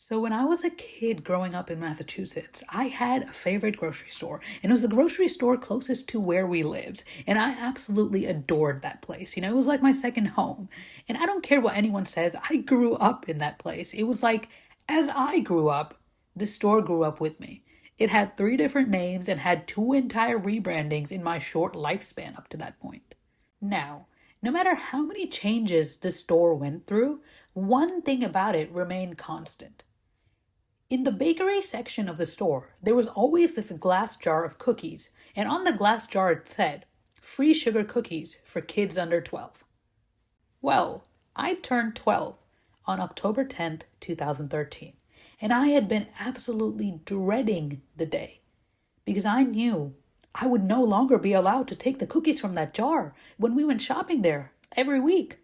So when I was a kid growing up in Massachusetts, I had a favorite grocery store, and it was the grocery store closest to where we lived, and I absolutely adored that place. It was like my second home. And I don't care what anyone says, I grew up in that place. It was like as I grew up, the store grew up with me. It had three different names and had two entire rebrandings in my short lifespan up to that point. Now, no matter how many changes the store went through, one thing about it remained constant. In the bakery section of the store, there was always this glass jar of cookies, and on the glass jar it said, "Free sugar cookies for kids under 12." Well, I turned 12 on October 10th, 2013, and I had been absolutely dreading the day because I knew I would no longer be allowed to take the cookies from that jar when we went shopping there every week.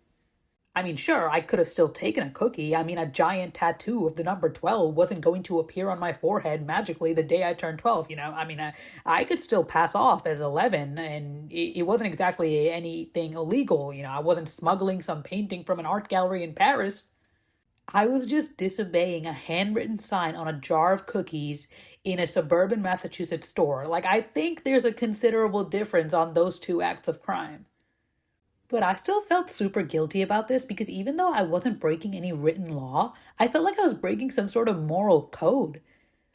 I mean, sure, I could have still taken a cookie. I mean, a giant tattoo of the number 12 wasn't going to appear on my forehead magically the day I turned 12. I mean, I could still pass off as 11, and it wasn't exactly anything illegal. I wasn't smuggling some painting from an art gallery in Paris. I was just disobeying a handwritten sign on a jar of cookies in a suburban Massachusetts store. Like, I think there's a considerable difference on those two acts of crime. But I still felt super guilty about this because even though I wasn't breaking any written law, I felt like I was breaking some sort of moral code.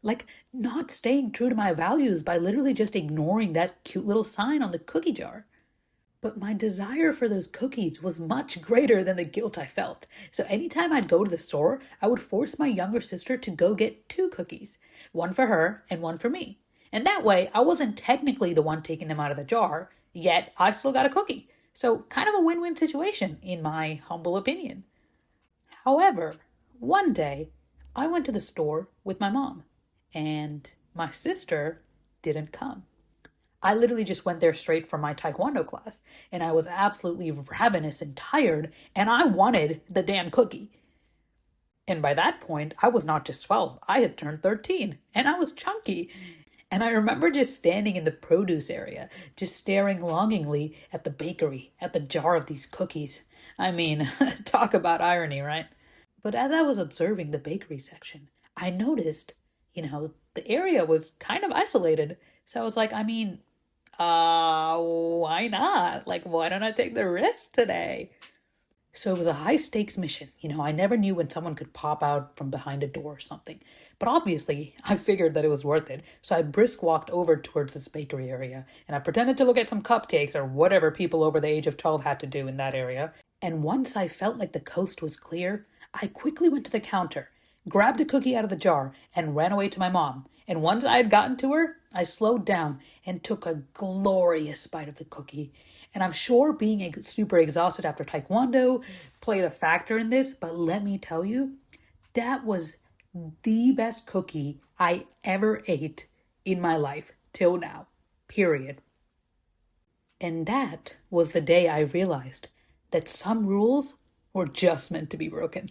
Like not staying true to my values by literally just ignoring that cute little sign on the cookie jar. But my desire for those cookies was much greater than the guilt I felt. So anytime I'd go to the store, I would force my younger sister to go get two cookies. One for her and one for me. And that way, I wasn't technically the one taking them out of the jar, yet I still got a cookie. So kind of a win-win situation, in my humble opinion. However, one day, I went to the store with my mom, and my sister didn't come. I literally just went there straight from my taekwondo class, and I was absolutely ravenous and tired, and I wanted the damn cookie. And by that point, I was not just 12, I had turned 13, and I was chunky. And I remember just standing in the produce area, just staring longingly at the bakery, at the jar of these cookies. I mean, talk about irony, right? But as I was observing the bakery section, I noticed, the area was kind of isolated. So I was like, why not? Like, why don't I take the risk today? So it was a high stakes mission. I never knew when someone could pop out from behind a door or something. But obviously, I figured that it was worth it. So I brisk walked over towards this bakery area, and I pretended to look at some cupcakes or whatever people over the age of 12 had to do in that area. And once I felt like the coast was clear, I quickly went to the counter, grabbed a cookie out of the jar, and ran away to my mom. And once I had gotten to her, I slowed down and took a glorious bite of the cookie. And I'm sure being super exhausted after taekwondo played a factor in this, but let me tell you, that was the best cookie I ever ate in my life till now, period. And that was the day I realized that some rules were just meant to be broken.